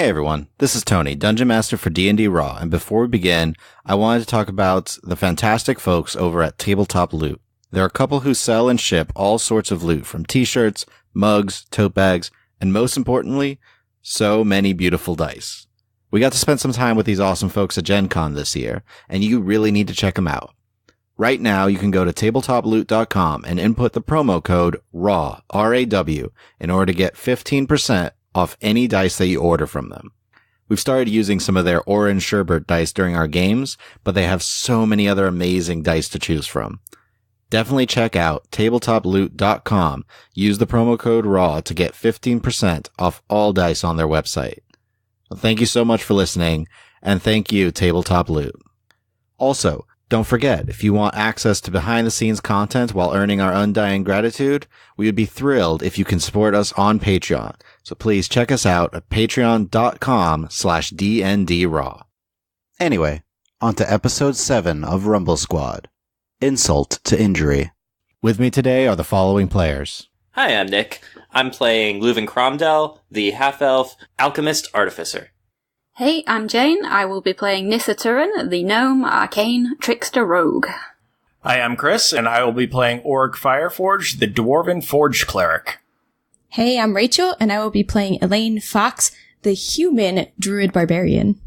Hey everyone, this is Tony, Dungeon Master for D&D Raw, and before we begin, I wanted to talk about the fantastic folks over at Tabletop Loot. They're a couple who sell and ship all sorts of loot, from t-shirts, mugs, tote bags, and most importantly, so many beautiful dice. We got to spend some time with these awesome folks at Gen Con this year, and you really need to check them out. Right now, you can go to tabletoploot.com and input the promo code RAW, R-A-W, in order to get 15% off any dice that you order from them. We've started using some of their orange sherbet dice during our games, but they have so many other amazing dice to choose from. Definitely check out tabletoploot.com. Use the promo code RAW to get 15% off all dice on their website. Well, thank you so much for listening, and thank you, Tabletop Loot. Also, don't forget, if you want access to behind-the-scenes content while earning our undying gratitude, we would be thrilled if you can support us on Patreon. So please check us out at patreon.com/DNDRaw. Anyway, on to episode 7 of Rumble Squad. Insult to Injury. With me today are the following players. Hi, I'm Nick. I'm playing Leuven Cromdell, the half-elf alchemist artificer. Hey, I'm Jane. I will be playing Nissa Turin, the gnome, arcane, trickster rogue. Hi, I'm Chris, and I will be playing Org Fireforge, the dwarven forge cleric. Hey, I'm Rachel, and I will be playing Elaine Fox, the human druid barbarian.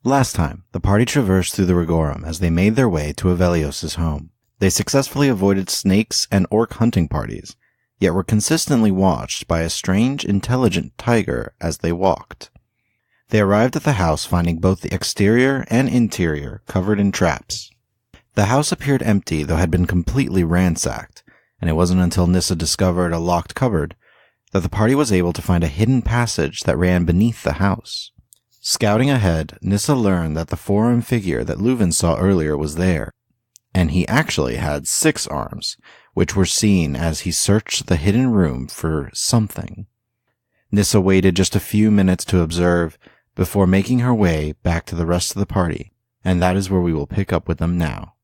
Last time, the party traversed through the Rigorum as they made their way to Avelios' home. They successfully avoided snakes and orc hunting parties, yet were consistently watched by a strange, intelligent tiger as they walked. They arrived at the house finding both the exterior and interior covered in traps. The house appeared empty, though had been completely ransacked, and it wasn't until Nissa discovered a locked cupboard that the party was able to find a hidden passage that ran beneath the house. Scouting ahead, Nissa learned that the four-armed figure that Leuven saw earlier was there, and he actually had 6 arms, which were seen as he searched the hidden room for something. Nissa waited just a few minutes to observe before making her way back to the rest of the party, and that is where we will pick up with them now.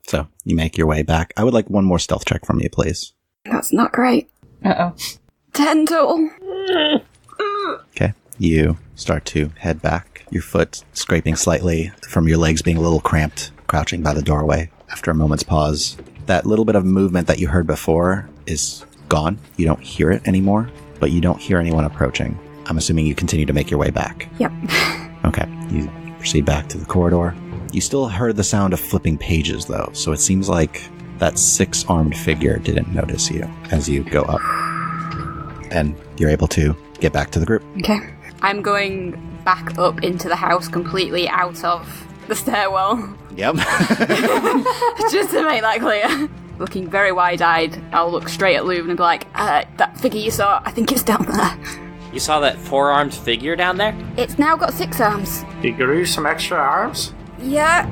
So, you make your way back. I would like one more stealth check from you, please. That's not great. Uh-oh. 10 total. Okay. You start to head back, your foot scraping slightly from your legs being a little cramped, crouching by the doorway. After a moment's pause, that little bit of movement that you heard before is gone. You don't hear it anymore, but you don't hear anyone approaching. I'm assuming you continue to make your way back. Yep. Okay. You proceed back to the corridor. You still heard the sound of flipping pages, though, so it seems like that 6-armed figure didn't notice you as you go up. And you're able to get back to the group. Okay. I'm going back up into the house completely out of the stairwell. Yep. Just to make that clear. Looking very wide-eyed, I'll look straight at Leuven and be like, that figure you saw, I think it's down there. You saw that 4-armed figure down there? It's now got 6 arms. He grew some extra arms? Yeah,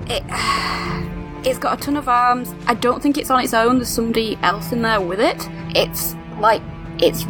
it's got a ton of arms. I don't think it's on its own. There's somebody else in there with it. It's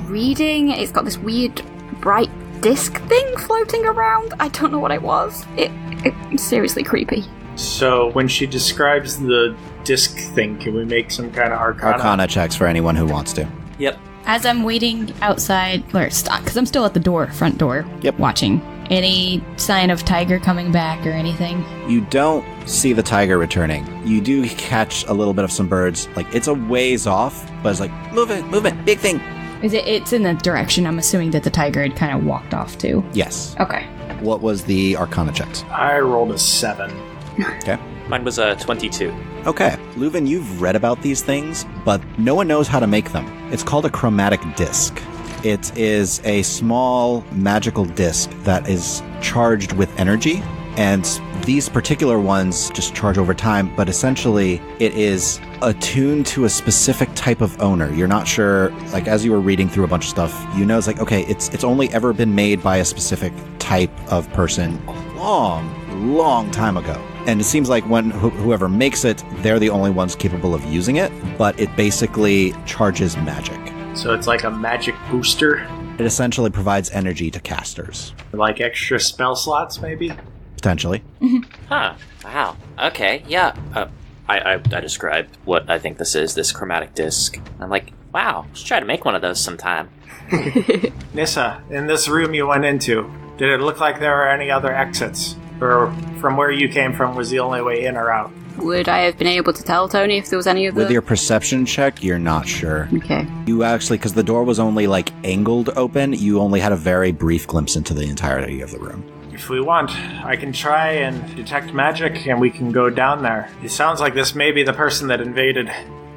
reading. It's got this weird, bright disc thing floating around. I don't know what it was. It's seriously creepy. So, when she describes the disc thing, can we make some kind of arcana checks for anyone who wants to. Yep. As I'm waiting outside, because I'm still at the front door, watching. Any sign of tiger coming back or anything? You don't see the tiger returning. You do catch a little bit of some birds. Like, it's a ways off, but it's like, move it, big thing. It's in the direction I'm assuming that the tiger had kind of walked off to. Yes. Okay. What was the arcana checks? I rolled a 7. Okay. Mine was a 22. Okay. Leuven, you've read about these things, but no one knows how to make them. It's called a chromatic disc. It is a small magical disc that is charged with energy, and these particular ones just charge over time, but essentially it is attuned to a specific type of owner. You're not sure, like, as you were reading through a bunch of stuff, you know, it's like, okay, it's only ever been made by a specific type of person a long time ago. And it seems like when whoever makes it, they're the only ones capable of using it, but it basically charges magic. So it's like a magic booster? It essentially provides energy to casters. Like extra spell slots, maybe? Potentially. Huh. Wow. Okay, yeah. I describe what I think this is, this chromatic disc. I'm like, wow, let's try to make one of those sometime. Nissa, in this room you went into, did it look like there were any other exits? Or from where you came from was the only way in or out? Would I have been able to tell, Tony, if there was any other... With your perception check, you're not sure. Okay. You actually, because the door was only, like, angled open, you only had a very brief glimpse into the entirety of the room. If we want, I can try and detect magic, and we can go down there. It sounds like this may be the person that invaded.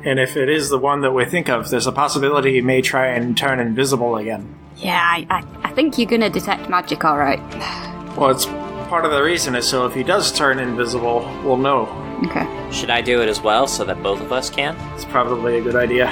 And if it is the one that we think of, there's a possibility he may try and turn invisible again. Yeah, I think you're gonna detect magic, alright. Well, it's part of the reason is so if he does turn invisible, we'll know. Okay. Should I do it as well so that both of us can? It's probably a good idea.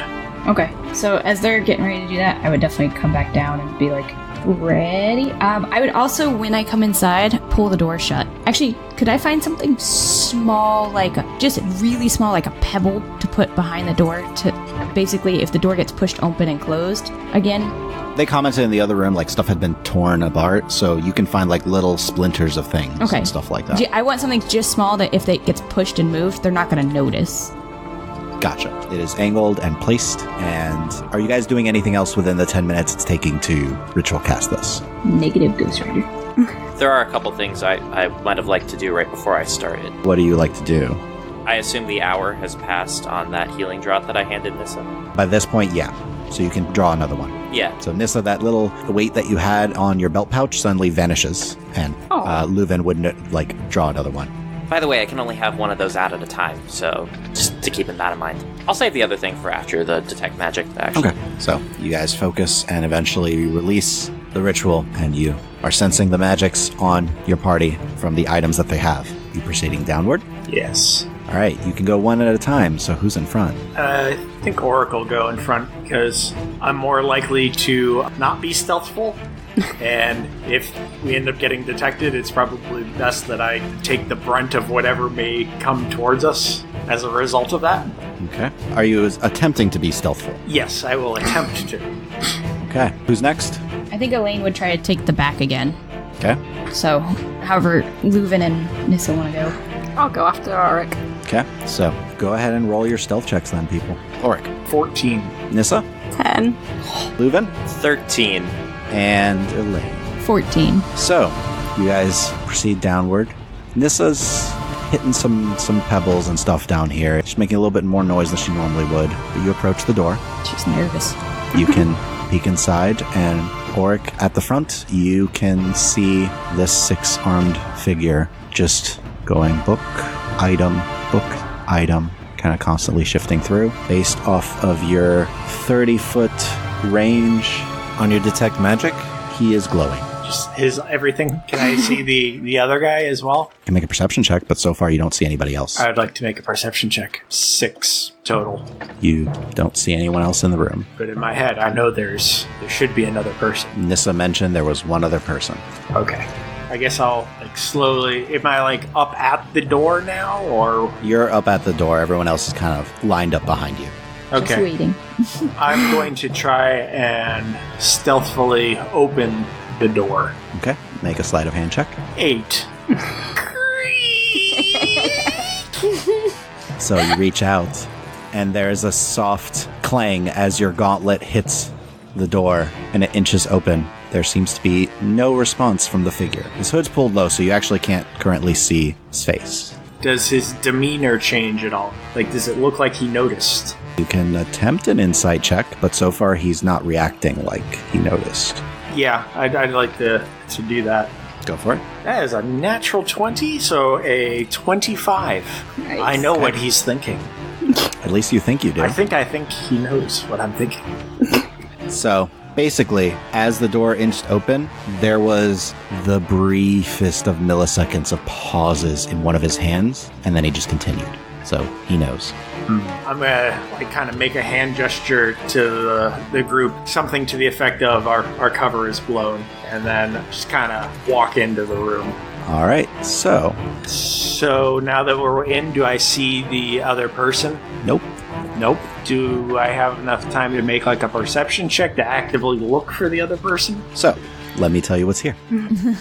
Okay, so as they're getting ready to do that, I would definitely come back down and be like, ready? I would also, when I come inside, pull the door shut. Actually, could I find something small, just really small, like a pebble to put behind the door to basically, if the door gets pushed open and closed again? They commented in the other room, like, stuff had been torn apart, so you can find, like, little splinters of things and stuff like that. I want something just small that if it gets pushed and moved, they're not going to notice. Gotcha. It is angled and placed, and are you guys doing anything else within the 10 minutes it's taking to ritual cast this? Negative Ghost Rider. There are a couple things I might have liked to do right before I started. What do you like to do? I assume the hour has passed on that healing draught that I handed Nissa. By this point, yeah. So you can draw another one. Yeah. So Nissa, that little weight that you had on your belt pouch suddenly vanishes, and Leuven wouldn't, draw another one. By the way, I can only have one of those out at a time, so just to keep that in mind. I'll save the other thing for after the detect magic action. Okay. So you guys focus and eventually release the ritual, and you are sensing the magics on your party from the items that they have. You proceeding downward? Yes. All right, you can go one at a time, so who's in front? I think Oracle will go in front, because I'm more likely to not be stealthful. And if we end up getting detected, it's probably best that I take the brunt of whatever may come towards us as a result of that. Okay. Are you attempting to be stealthful? Yes, I will attempt to. Okay. Who's next? I think Elaine would try to take the back again. Okay. So, however, Leuven and Nissa want to go. I'll go after Auric. Okay. So go ahead and roll your stealth checks then, people. Auric. 14. Nissa. 10. Leuven. 13. And Elaine. 14. So, you guys proceed downward. Nissa's hitting some pebbles and stuff down here. She's making a little bit more noise than she normally would. But you approach the door. She's nervous. You can peek inside, and Auric at the front, you can see this 6-armed figure just going book, item, kind of constantly shifting through based off of your 30-foot range. On your detect magic, he is glowing. Just his everything. Can I see the other guy as well? You can make a perception check, but so far you don't see anybody else. I would like to make a perception check. 6 total. You don't see anyone else in the room. But in my head, I know there should be another person. Nissa mentioned there was one other person. Okay. I guess I'll slowly... Am I up at the door now, or... You're up at the door. Everyone else is kind of lined up behind you. Okay. Just waiting. I'm going to try and stealthily open the door. Okay. Make a sleight of hand check. 8. So you reach out, and there's a soft clang as your gauntlet hits the door, and it inches open. There seems to be no response from the figure. His hood's pulled low, so you actually can't currently see his face. Does his demeanor change at all? Does it look like he noticed? You can attempt an insight check, but so far he's not reacting like he noticed. Yeah, I'd like to do that. Go for it. That is a natural 20, so a 25. Nice. I know what he's thinking. At least you think you do. I think he knows what I'm thinking. So, basically, as the door inched open, there was the briefest of milliseconds of pauses in one of his hands, and then he just continued. So, he knows. I'm gonna kind of make a hand gesture to the group, something to the effect of our cover is blown, and then just kind of walk into the room. All right, so now that we're in, do I see the other person? nope. Nope. Do I have enough time to make like a perception check to actively look for the other person? So, let me tell you what's here.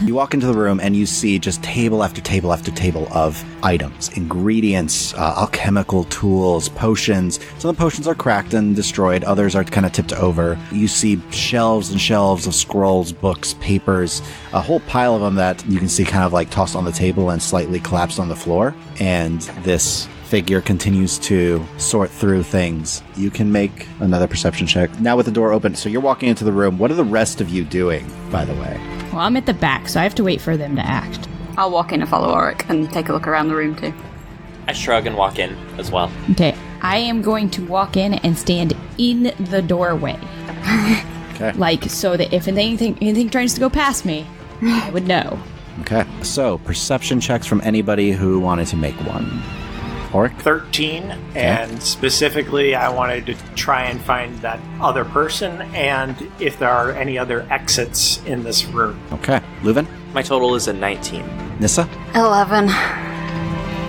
You walk into the room and you see just table after table after table of items, ingredients, alchemical tools, potions. Some of the potions are cracked and destroyed. Others are kind of tipped over. You see shelves and shelves of scrolls, books, papers, a whole pile of them that you can see kind of like tossed on the table and slightly collapsed on the floor. And this figure continues to sort through things. You can make another perception check. Now with the door open, so you're walking into the room. What are the rest of you doing, by the way? Well, I'm at the back, so I have to wait for them to act. I'll walk in and follow Auric and take a look around the room too. I shrug and walk in as well. Okay, I am going to walk in and stand in the doorway. Okay. Like, so that if anything tries to go past me, I would know. Okay. So, perception checks from anybody who wanted to make one. Auric? 13, and specifically I wanted to try and find that other person and if there are any other exits in this room. Okay. Leuven? My total is a 19. Nissa? 11.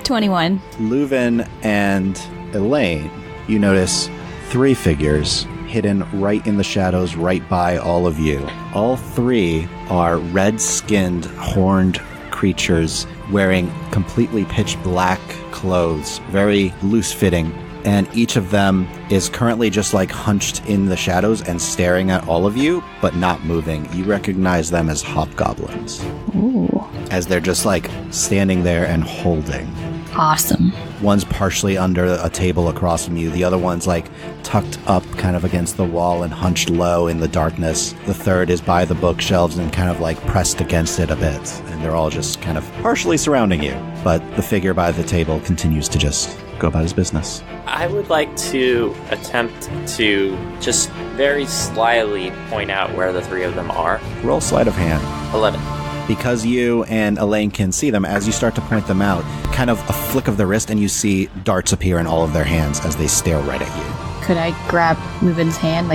21. Leuven and Elaine, you notice 3 figures hidden right in the shadows right by all of you. All 3 are red-skinned, horned creatures wearing completely pitch black clothes, very loose-fitting, and each of them is currently just like hunched in the shadows and staring at all of you, but not moving. You recognize them as hobgoblins. Ooh. As they're just like standing there and holding. Awesome. One's partially under a table across from you. The other one's like tucked up kind of against the wall and hunched low in the darkness. The third is by the bookshelves and kind of like pressed against it a bit. And they're all just kind of partially surrounding you. But the figure by the table continues to just go about his business. I would like to attempt to just very slyly point out where the 3 of them are. Roll sleight of hand. 11. Because you and Elaine can see them, as you start to point them out, kind of a flick of the wrist and you see darts appear in all of their hands as they stare right at you. Could I grab Leuven's hand?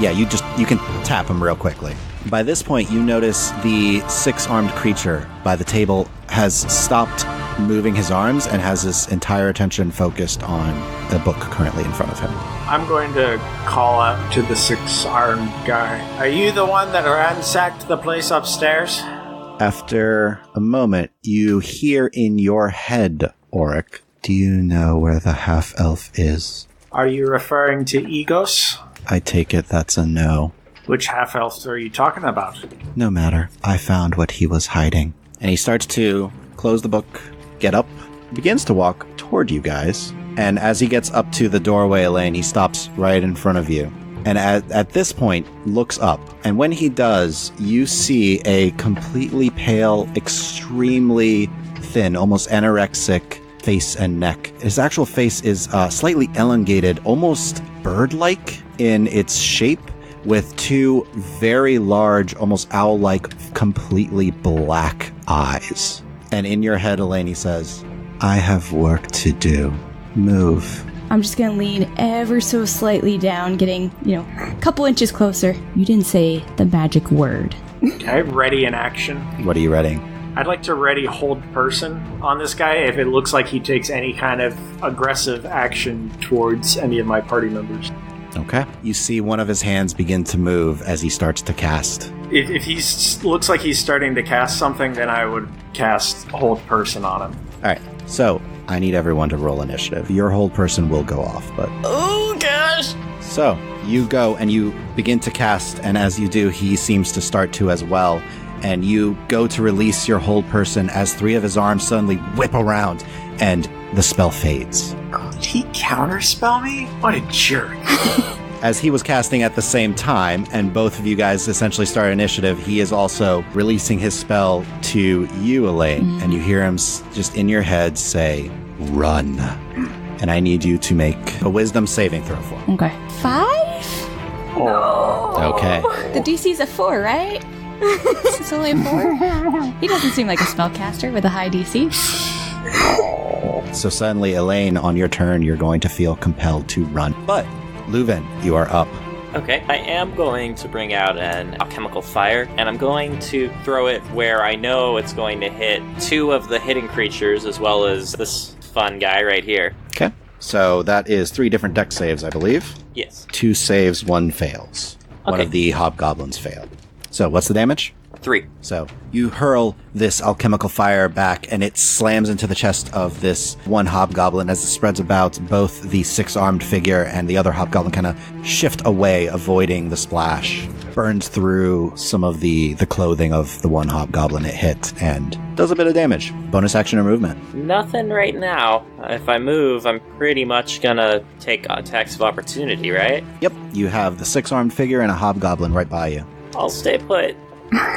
Yeah, you can tap him real quickly. By this point, you notice the 6-armed creature by the table has stopped moving his arms and has his entire attention focused on the book currently in front of him. I'm going to call out to the 6-armed guy. Are you the one that ransacked the place upstairs? After a moment, you hear in your head, Auric, do you know where the half-elf is? Are you referring to Egos? I take it that's a no. Which half-elves are you talking about? No matter. I found what he was hiding. And he starts to close the book, get up, begins to walk toward you guys. And as he gets up to the doorway, Elaine, he stops right in front of you. And at this point, looks up. And when he does, you see a completely pale, extremely thin, almost anorexic face and neck. His actual face is slightly elongated, almost bird-like in its shape, with 2 very large, almost owl-like, completely black eyes. And in your head, Elaine, he says, I have work to do. Move. I'm just gonna lean ever so slightly down, getting, a couple inches closer. You didn't say the magic word. Okay, ready in action. What are you readying? I'd like to ready hold person on this guy if it looks like he takes any kind of aggressive action towards any of my party members. Okay. You see one of his hands begin to move as he starts to cast. If he looks like he's starting to cast something, then I would cast hold person on him. All right. So I need everyone to roll initiative. Your hold person will go off, but... Oh, gosh! So you go and you begin to cast, and as you do, he seems to start to as well. And you go to release your hold person as 3 of his arms suddenly whip around, and the spell fades. Did he counterspell me? What a jerk. As he was casting at the same time, and both of you guys essentially start initiative, he is also releasing his spell to you, Elaine, and you hear him just in your head say, run. And I need you to make a wisdom saving throw for him. Okay. 5? Okay. The DC's a 4, right? It's only a 4? He doesn't seem like a spellcaster with a high DC. So suddenly, Elaine, on your turn, you're going to feel compelled to run. But, Leuven, you are up. Okay, I am going to bring out an alchemical fire, and I'm going to throw it where I know it's going to hit 2 of the hidden creatures, as well as this fun guy right here. Okay. So that is 3 different dex saves, I believe. Yes. 2 saves, 1 fails. One Okay. of the hobgoblins failed. So what's the damage? 3. So you hurl this alchemical fire back, and it slams into the chest of this one hobgoblin as it spreads about. Both the 6-armed figure and the other hobgoblin kind of shift away, avoiding the splash. Burns through some of the clothing of the one hobgoblin it hit, and does a bit of damage. Bonus action or movement. Nothing right now. If I move, I'm pretty much gonna take attacks of opportunity, right? Yep, you have the 6-armed figure and a hobgoblin right by you. I'll stay put.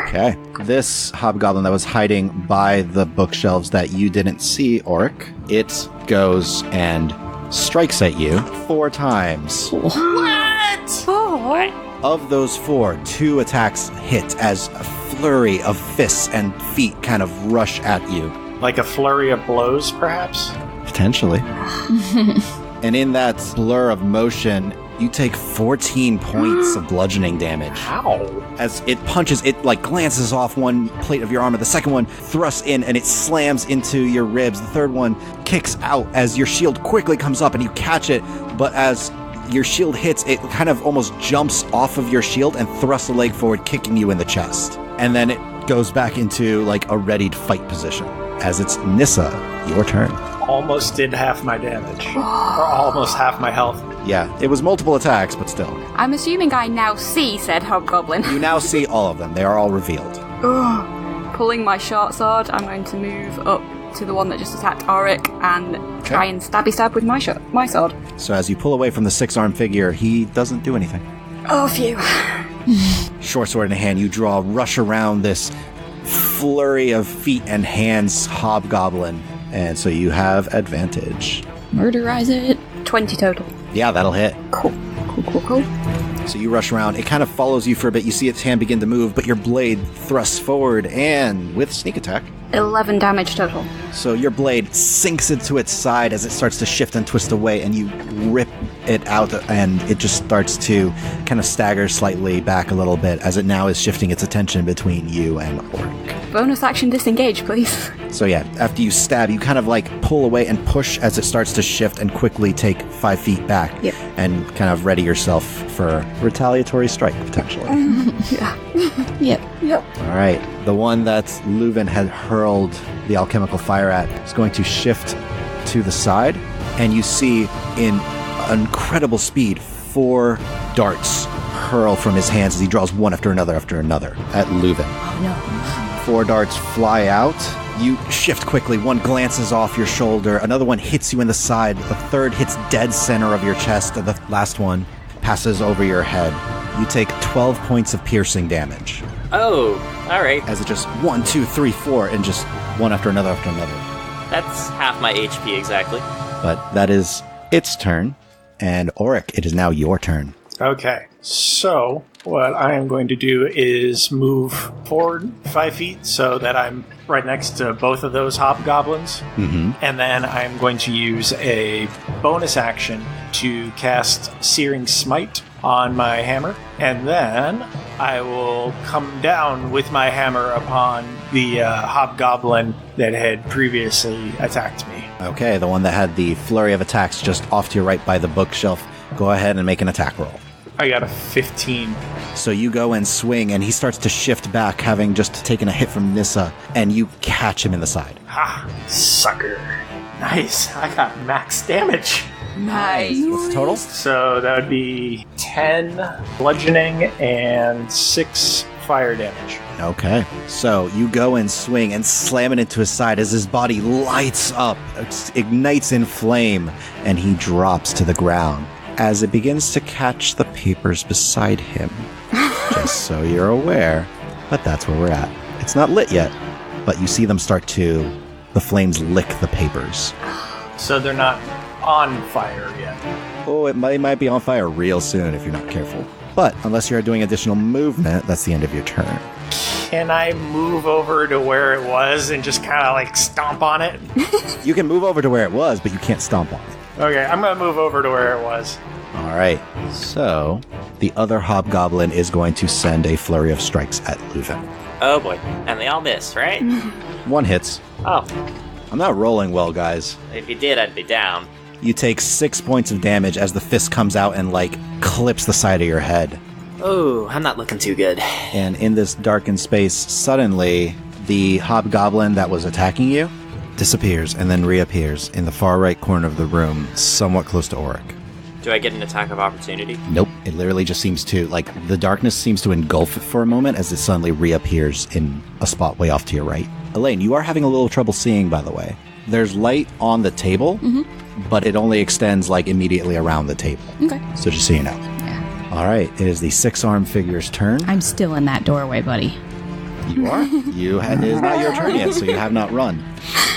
Okay. This hobgoblin that was hiding by the bookshelves that you didn't see, Oric, it goes and strikes at you 4 times. Oh. Of those 4, 2 attacks hit as a flurry of fists and feet kind of rush at you. Like a flurry of blows, perhaps? Potentially. And in that blur of motion, you take 14 points of bludgeoning damage. How? As it punches, it like glances off one plate of your armor. The second one thrusts in and it slams into your ribs. The third one kicks out as your shield quickly comes up and you catch it. But as your shield hits, it kind of almost jumps off of your shield and thrusts a leg forward, kicking you in the chest. And then it goes back into like a readied fight position. As it's Nissa, your turn. Almost did half my damage. Or almost half my health. Yeah, it was multiple attacks, but still. I'm assuming I now see said hobgoblin. You now see all of them. They are all revealed. Pulling my short sword, I'm going to move up to the one that just attacked Auric and try and stabby stab with my sword. So as you pull away from the 6-armed figure, he doesn't do anything. Oh, phew. Short sword in hand, you draw, rush around this flurry of feet and hands hobgoblin, and so you have advantage. Murderize it. 20 total. Yeah, that'll hit. Cool. So you rush around. It kind of follows you for a bit. You see its hand begin to move, but your blade thrusts forward and with sneak attack. 11 damage total. So your blade sinks into its side as it starts to shift and twist away, and you rip it out, and it just starts to kind of stagger slightly back a little bit as it now is shifting its attention between you and Oric. Bonus action disengage, please. So yeah, after you stab, you kind of like pull away and push as it starts to shift and quickly take 5 feet back. Yep. And kind of ready yourself for retaliatory strike, potentially. Yep. All right. The one that Leuven had hurled the alchemical fire at is going to shift to the side, and you see in incredible speed 4 darts hurl from his hands as he draws one after another at Leuven. Oh no. 4 darts fly out. You shift quickly. One glances off your shoulder. Another one hits you in the side. The third hits dead center of your chest. And the last one passes over your head. You take 12 points of piercing damage. Oh, alright. As it just 1, 2, 3, 4, and just one after another after another. That's half my HP exactly. But that is its turn. And Oric, it is now your turn. Okay, so what I am going to do is move forward 5 feet so that I'm right next to both of those hobgoblins. Mm-hmm. And then I'm going to use a bonus action to cast Searing Smite on my hammer. And then I will come down with my hammer upon the hobgoblin that had previously attacked me. Okay, the one that had the flurry of attacks just off to your right by the bookshelf. Go ahead and make an attack roll. I got a 15. So you go and swing, and he starts to shift back, having just taken a hit from Nissa, and you catch him in the side. Ha! Sucker. Nice. I got max damage. Nice. What's the total? So that would be 10 bludgeoning and 6 fire damage. Okay. So you go and swing and slam it into his side as his body lights up, ignites in flame, and he drops to the ground as it begins to catch the papers beside him. Just so you're aware. But that's where we're at. It's not lit yet, but you see them the flames lick the papers. So they're not on fire yet. Oh, it might be on fire real soon if you're not careful. But unless you're doing additional movement, that's the end of your turn. Can I move over to where it was and just kind of like stomp on it? You can move over to where it was, but you can't stomp on it. Okay, I'm going to move over to where it was. All right. So the other hobgoblin is going to send a flurry of strikes at Leuven. Oh boy. And they all miss, right? One hits. Oh. I'm not rolling well, guys. If you did, I'd be down. You take 6 points of damage as the fist comes out and, clips the side of your head. Oh, I'm not looking too good. And in this darkened space, suddenly, the hobgoblin that was attacking you disappears and then reappears in the far right corner of the room, somewhat close to Auric. Do I get an attack of opportunity? Nope. It literally just seems to, the darkness seems to engulf it for a moment as it suddenly reappears in a spot way off to your right. Elaine, you are having a little trouble seeing, by the way. There's light on the table, but it only extends, immediately around the table. Okay. So just so you know. Yeah. All right. It is the 6-armed figure's turn. I'm still in that doorway, buddy. You are? It is not your turn yet, so you have not run.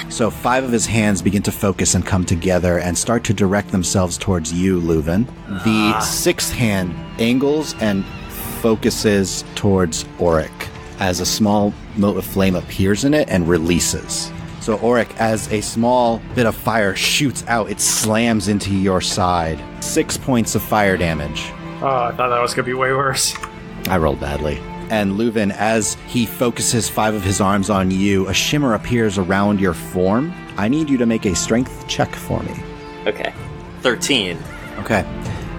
So 5 of his hands begin to focus and come together and start to direct themselves towards you, Leuven. The 6th hand angles and focuses towards Auric as a small mote of flame appears in it and releases. So Auric, as a small bit of fire shoots out, it slams into your side. 6 points of fire damage. Oh, I thought that was going to be way worse. I rolled badly. And Leuven, as he focuses 5 of his arms on you, a shimmer appears around your form. I need you to make a strength check for me. Okay. 13. Okay.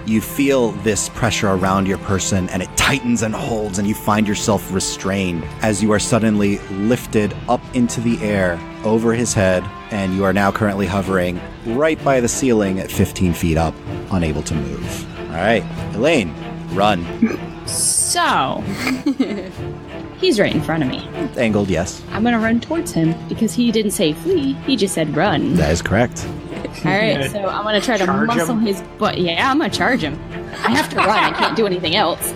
You feel this pressure around your person, and it tightens and holds, and you find yourself restrained as you are suddenly lifted up into the air over his head, and you are now currently hovering right by the ceiling at 15 feet up, unable to move. All right. Elaine, run. So, he's right in front of me. Angled, yes. I'm gonna run towards him because he didn't say flee, he just said run. That is correct. Alright, so I'm gonna try to Charge muscle him? his butt. Yeah, I'm gonna charge him. I have to run, I can't do anything else.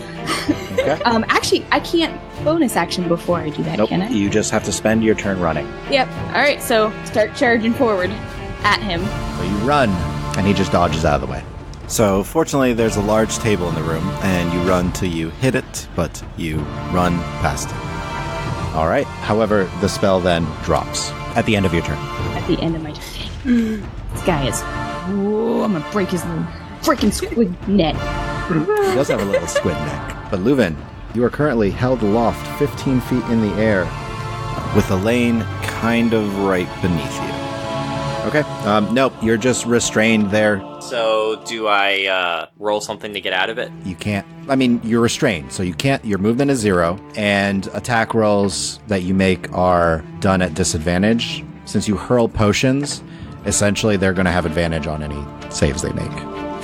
Okay. Actually, I can't bonus action before I do that, Nope. can I? You just have to spend your turn running. Yep. Alright, so start charging forward at him. So you run, and he just dodges out of the way. So, fortunately, there's a large table in the room, and you run till you hit it, but you run past it. All right. However, the spell then drops at the end of your turn. At the end of my turn. This guy is... Whoa, I'm gonna break his little freaking squid net. He does have a little squid neck. But Leuven, you are currently held aloft 15 feet in the air, with Elaine kind of right beneath you. Okay. Nope, you're just restrained there. So, do I roll something to get out of it? You can't. I mean, you're restrained, so you can't. Your movement is 0, and attack rolls that you make are done at disadvantage. Since you hurl potions, essentially they're going to have advantage on any saves they make.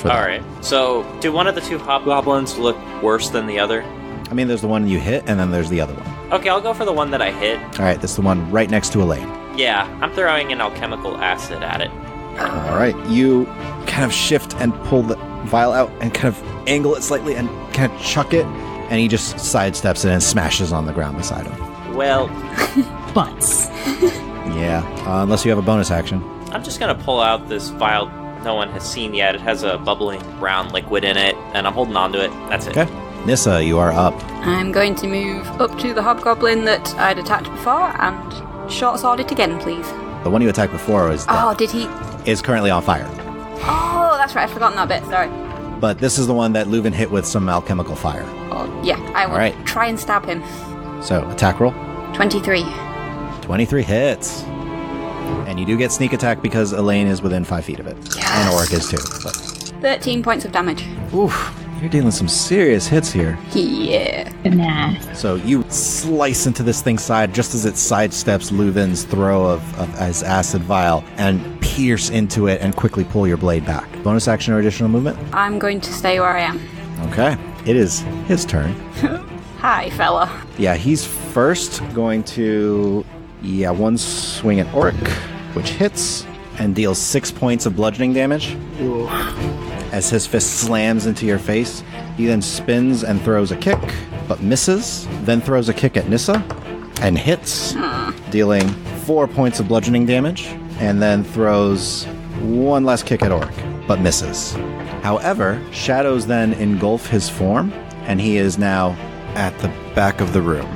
Alright. So, do one of the 2 hobgoblins look worse than the other? I mean, there's the one you hit, and then there's the other one. Okay, I'll go for the one that I hit. All right, that's the one right next to Elaine. Yeah, I'm throwing an alchemical acid at it. All right, you kind of shift and pull the vial out and kind of angle it slightly and kind of chuck it, and he just sidesteps it and smashes on the ground beside him. Well, Butts. Yeah, unless you have a bonus action. I'm just gonna pull out this vial no one has seen yet. It has a bubbling brown liquid in it, and I'm holding on to it. That's it. Okay. Nissa, you are up. I'm going to move up to the hobgoblin that I'd attacked before and short sword it again, please. The one you attacked before Oh, did he? is currently on fire. Oh, that's right. I'd forgotten that bit. Sorry. But this is the one that Leuven hit with some alchemical fire. Oh, yeah. I will Alright. try and stab him. So, attack roll. 23. 23 hits. And you do get sneak attack because Elaine is within 5 feet of it. Yes. And Auric is too. But, 13 points of damage. oof, you're dealing some serious hits here. Yeah. Nah. So you slice into this thing's side just as it sidesteps Leuven's throw of his acid vial and pierce into it and quickly pull your blade back. Bonus action or additional movement? I'm going to stay where I am. Okay. It is his turn. Hi, fella. Yeah, he's first going to, one swing at Auric, which hits and deals 6 points of bludgeoning damage. Ooh. As his fist slams into your face, he then spins and throws a kick, but misses, then throws a kick at Nissa and hits, dealing 4 points of bludgeoning damage, and then throws one last kick at Auric, but misses. However, shadows then engulf his form, and he is now at the back of the room.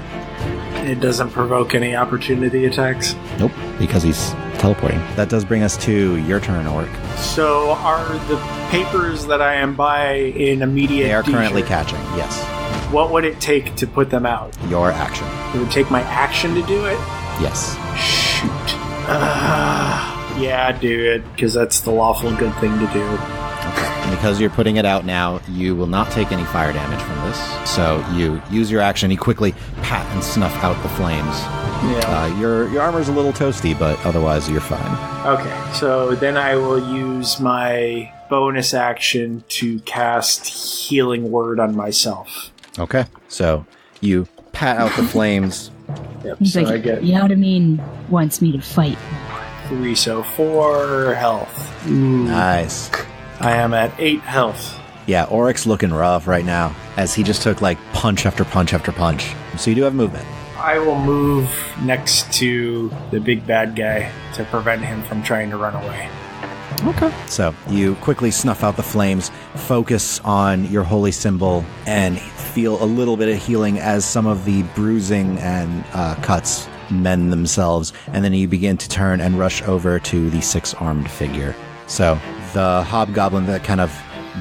It doesn't provoke any opportunity attacks. Nope, because he's teleporting. That does bring us to your turn, Orc. So are the papers that I am by in immediate They are danger? currently catching, yes. What would it take to put them out? Your action. It would take my action to do it? Yes. Shoot. Yeah, do it, because that's the lawful good thing to do. Okay. And because you're putting it out now, you will not take any fire damage from this. So you use your action, you quickly pat and snuff out the flames. Yeah. Your armor's a little toasty, but otherwise you're fine. Okay, so then I will use my bonus action to cast Healing Word on myself. Okay. So you pat out the flames. Yep, He's so like, I get Yaudamin wants me to fight. 3, so 4 health. Nice. I am at 8 health. Yeah, Oryx's looking rough right now, as he just took like punch after punch after punch. So you do have movement. I will move next to the big bad guy to prevent him from trying to run away. Okay. So you quickly snuff out the flames, focus on your holy symbol, and feel a little bit of healing as some of the bruising and cuts mend themselves. And then you begin to turn and rush over to the 6-armed figure. So the hobgoblin that kind of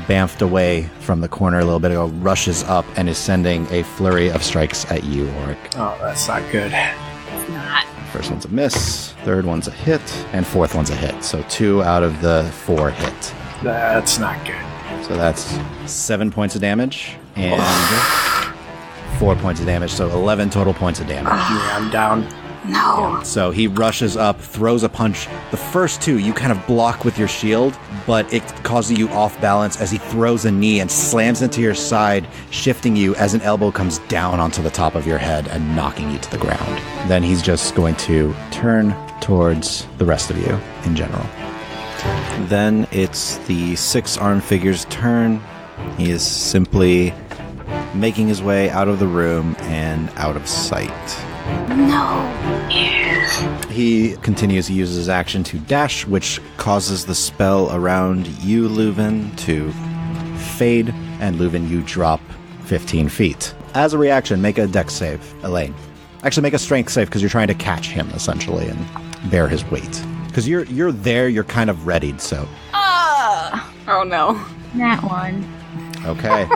bamfed away from the corner a little bit ago rushes up and is sending a flurry of strikes at you, Oric. Oh, that's not good. It's not. First one's a miss, third one's a hit, and fourth one's a hit. So 2 out of the 4 hit. That's not good. So that's 7 points of damage and 4 points of damage. So 11 total points of damage. Yeah, I'm down. No. So he rushes up, throws a punch. The first 2 you kind of block with your shield, but it causes you off balance as he throws a knee and slams into your side, shifting you as an elbow comes down onto the top of your head and knocking you to the ground. Then he's just going to turn towards the rest of you in general. Then it's the 6-armed figure's turn. He is simply making his way out of the room and out of sight. No. He continues to use his action to dash, which causes the spell around you, Leuven, to fade, and Leuven, you drop 15 feet. As a reaction, make a dex save, Elaine. Actually, make a strength save, because you're trying to catch him, essentially, and bear his weight. Because you're there, you're kind of readied, so... Oh no. That one. Okay.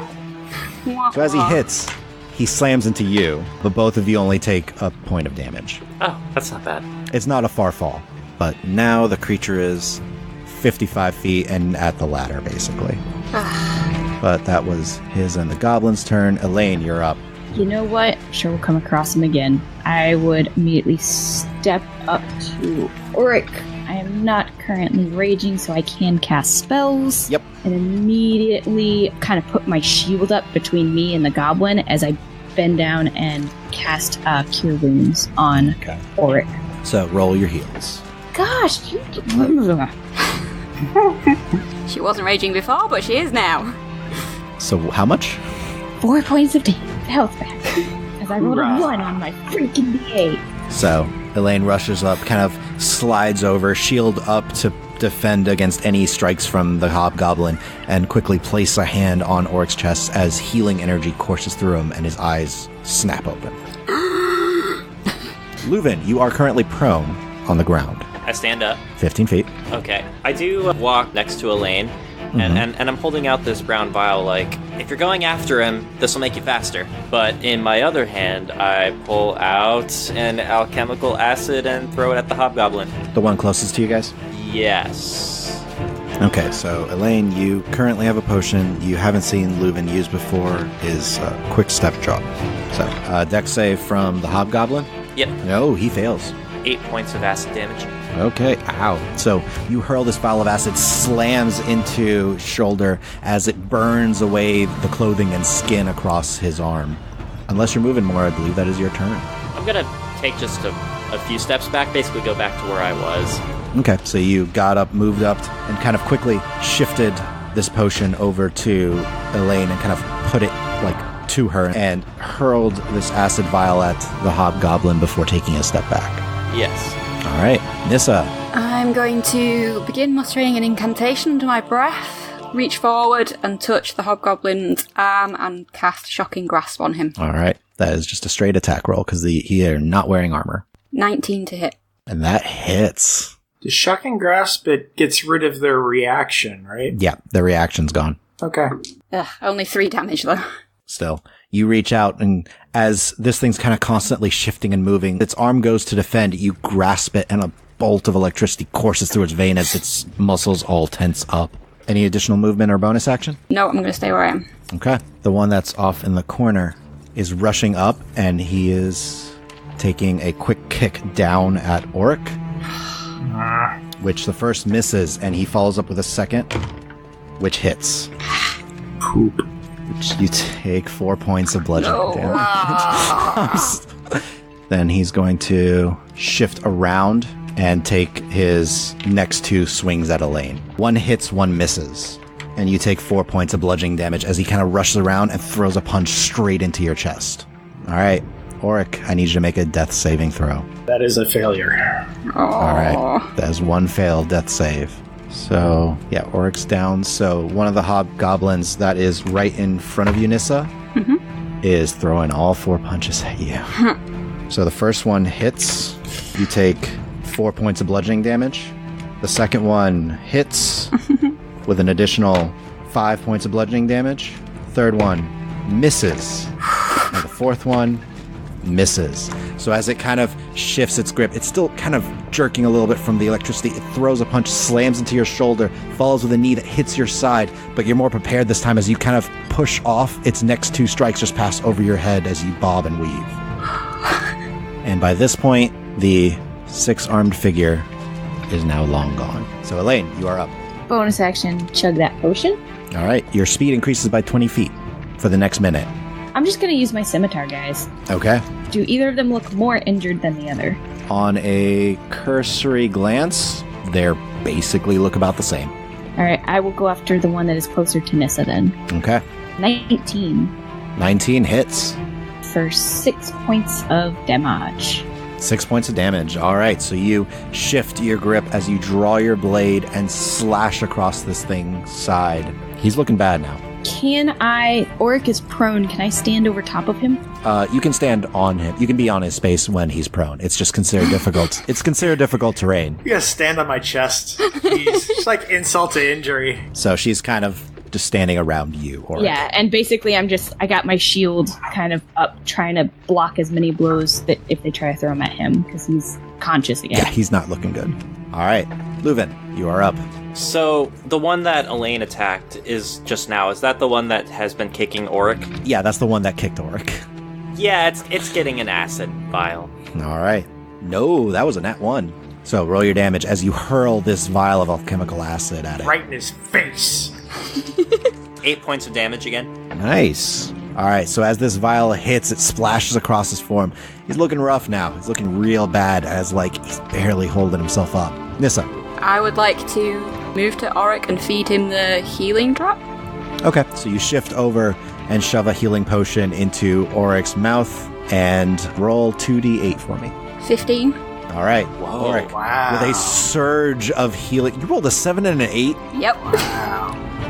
So as he hits, he slams into you, but both of you only take a point of damage. Oh, that's not bad. It's not a far fall, but now the creature is 55 feet and at the ladder, basically. But that was his and the goblin's turn. Elaine, you're up. You know what? I'm sure we'll come across him again. I would immediately step up to Oric. I am not currently raging, so I can cast spells. Yep. And immediately kind of put my shield up between me and the goblin as I bend down and cast Cure Wounds on Oric. So roll your heals. Gosh, you... She wasn't raging before, but she is now. So how much? 4 points of health back. As I rolled a 1 on my freaking D8. So Elaine rushes up, kind of slides over, shield up to defend against any strikes from the hobgoblin, and quickly place a hand on Oric's chest as healing energy courses through him and his eyes snap open. Leuven, you are currently prone on the ground. I stand up. 15 feet. Okay. I do walk next to Elaine, and I'm holding out this brown vial like, if you're going after him, this will make you faster. But in my other hand, I pull out an alchemical acid and throw it at the hobgoblin. The one closest to you guys? Yes. Okay, so Elaine, you currently have a potion you haven't seen Leuven use before, is Quick Step Drop. So, dex save from the hobgoblin? Yep. No, he fails. 8 points of acid damage. Okay, ow. So you hurl this vial of acid, slams into shoulder as it burns away the clothing and skin across his arm. Unless you're moving more, I believe that is your turn. I'm gonna take just a few steps back, basically go back to where I was. Okay, so you got up, moved up, and kind of quickly shifted this potion over to Elaine and kind of put it, like, to her and hurled this acid vial at the hobgoblin before taking a step back. Yes. All right, Nissa. I'm going to begin mustering an incantation under my breath, reach forward and touch the hobgoblin's arm and cast Shocking Grasp on him. All right, that is just a straight attack roll because he are not wearing armor. 19 to hit. And that hits. The shocking grasp, it gets rid of their reaction, right? Yeah, the reaction's gone. Okay. Ugh, only 3 damage, though. Still, you reach out, and as this thing's kind of constantly shifting and moving, its arm goes to defend. You grasp it, and a bolt of electricity courses through its vein as its muscles all tense up. Any additional movement or bonus action? No, I'm going to stay where I am. Okay. The one that's off in the corner is rushing up, and he is taking a quick kick down at Auric, which the first misses, and he follows up with a second, which hits. Poop. Which you take 4 points of bludgeoning damage. Then he's going to shift around and take his next 2 swings at Elaine. 1 hits, 1 misses. And you take 4 points of bludgeoning damage as he kind of rushes around and throws a punch straight into your chest. All right, Auric, I need you to make a death saving throw. That is a failure. All right, that is 1 failed death save. So, yeah, Auric's down. So one of the hobgoblins that is right in front of you, Nissa, is throwing all 4 punches at you. So the first one hits. You take 4 points of bludgeoning damage. The second one hits with an additional 5 points of bludgeoning damage. Third one misses. And the fourth one misses. So as it kind of shifts its grip, it's still kind of jerking a little bit from the electricity. It throws a punch, slams into your shoulder, follows with a knee that hits your side, but you're more prepared this time as you kind of push off. Its next 2 strikes just pass over your head as you bob and weave. And by this point, the 6-armed figure is now long gone. So Elaine, you are up. Bonus action, chug that potion. All right, your speed increases by 20 feet for the next minute. I'm just going to use my scimitar, guys. Okay. Do either of them look more injured than the other? On a cursory glance, they basically look about the same. All right, I will go after the one that is closer to Nissa then. Okay. 19. 19 hits. For 6 points of damage. 6 points of damage. All right, so you shift your grip as you draw your blade and slash across this thing's side. He's looking bad now. Auric is prone, can I stand over top of him? You can stand on him. You can be on his space when he's prone. It's just considered difficult. It's considered difficult terrain. You gotta stand on my chest. Jeez. It's like insult to injury. So she's kind of just standing around you. Auric. Yeah, and basically I got my shield kind of up, trying to block as many blows that if they try to throw them at him, because he's conscious again. Yeah, he's not looking good. All right, Leuven, you are up. So, the one that Elaine attacked is just now. Is that the one that has been kicking Auric? Yeah, that's the one that kicked Auric. Yeah, it's getting an acid vial. All right. No, that was a nat 1. So roll your damage as you hurl this vial of alchemical acid at it. Right in his face. 8 points of damage again. Nice. All right, so as this vial hits, it splashes across his form. He's looking rough now. He's looking real bad as, he's barely holding himself up. Nissa. I would like to move to Auric and feed him the healing drop. Okay, so you shift over and shove a healing potion into Auric's mouth and roll 2d8 for me. 15. All right, Whoa, Auric, wow. with a surge of healing. You rolled a 7 and an 8? Yep.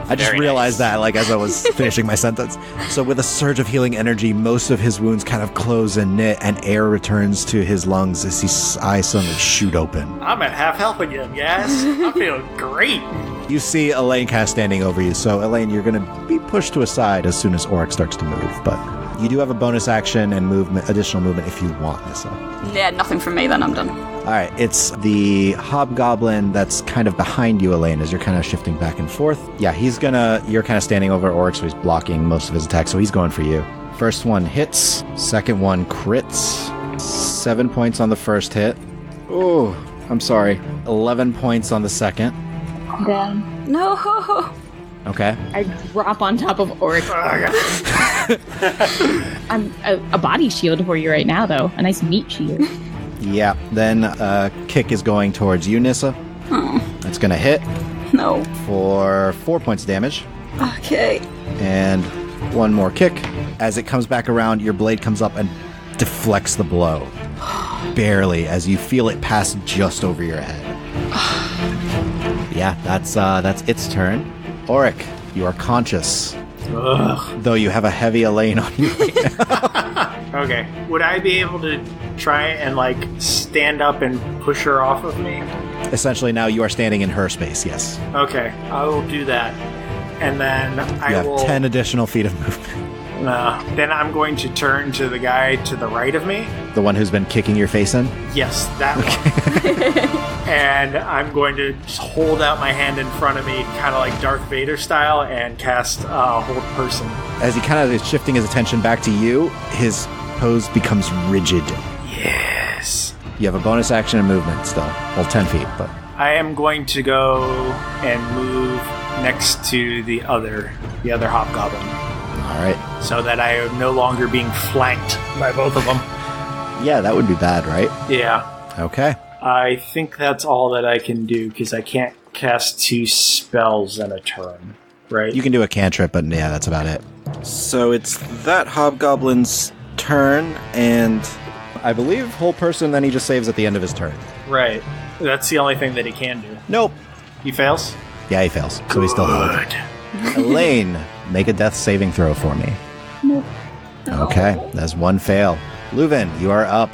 I just Very realized nice. that, as I was finishing my sentence. So with a surge of healing energy, most of his wounds kind of close and knit, and air returns to his lungs as his eyes suddenly shoot open. I'm at half health again, guys. I'm feeling great. You see Elaine kind of standing over you. So, Elaine, you're going to be pushed to a side as soon as Auric starts to move. But you do have a bonus action and additional movement if you want, Nissa. Yeah, nothing from me, then I'm done. All right, it's the hobgoblin that's kind of behind you, Elaine, as you're kind of shifting back and forth. Yeah, you're kind of standing over Auric, so he's blocking most of his attacks, so he's going for you. First one hits, second one crits. 7 points on the first hit. Oh, I'm sorry. 11 points on the second. Then No! Okay. I drop on top of Auric. I'm a body shield for you right now, though. A nice meat shield. Yeah, then kick is going towards you, Nissa. Oh, It's going to hit no. for 4 points of damage. Okay. And one more kick. As it comes back around, your blade comes up and deflects the blow. Barely, as you feel it pass just over your head. Yeah, that's its turn. Auric, you are conscious. Ugh. Though you have a heavy Elaine on you right now. Okay. Would I be able to try and, stand up and push her off of me? Essentially, now you are standing in her space, yes. Okay, I will do that. And then You have 10 additional feet of movement. Then I'm going to turn to the guy to the right of me. The one who's been kicking your face in? Yes, that one. And I'm going to just hold out my hand in front of me, kind of like Darth Vader style, and cast Hold Person. As he kind of is shifting his attention back to you, his pose becomes rigid. Yes. You have a bonus action and movement still. Well, 10 feet, but... I am going to go and move next to the other hobgoblin. All right. So that I am no longer being flanked by both of them. Yeah, that would be bad, right? Yeah. Okay. I think that's all that I can do, because I can't cast 2 spells in a turn, right? You can do a cantrip, but yeah, that's about it. So it's that hobgoblin's turn, and I believe whole person, then he just saves at the end of his turn. Right. That's the only thing that he can do. Nope. He fails? Yeah, he fails. So he's still healed. Elaine, make a death saving throw for me. Nope. Okay, that's one fail. Leuven, you are up.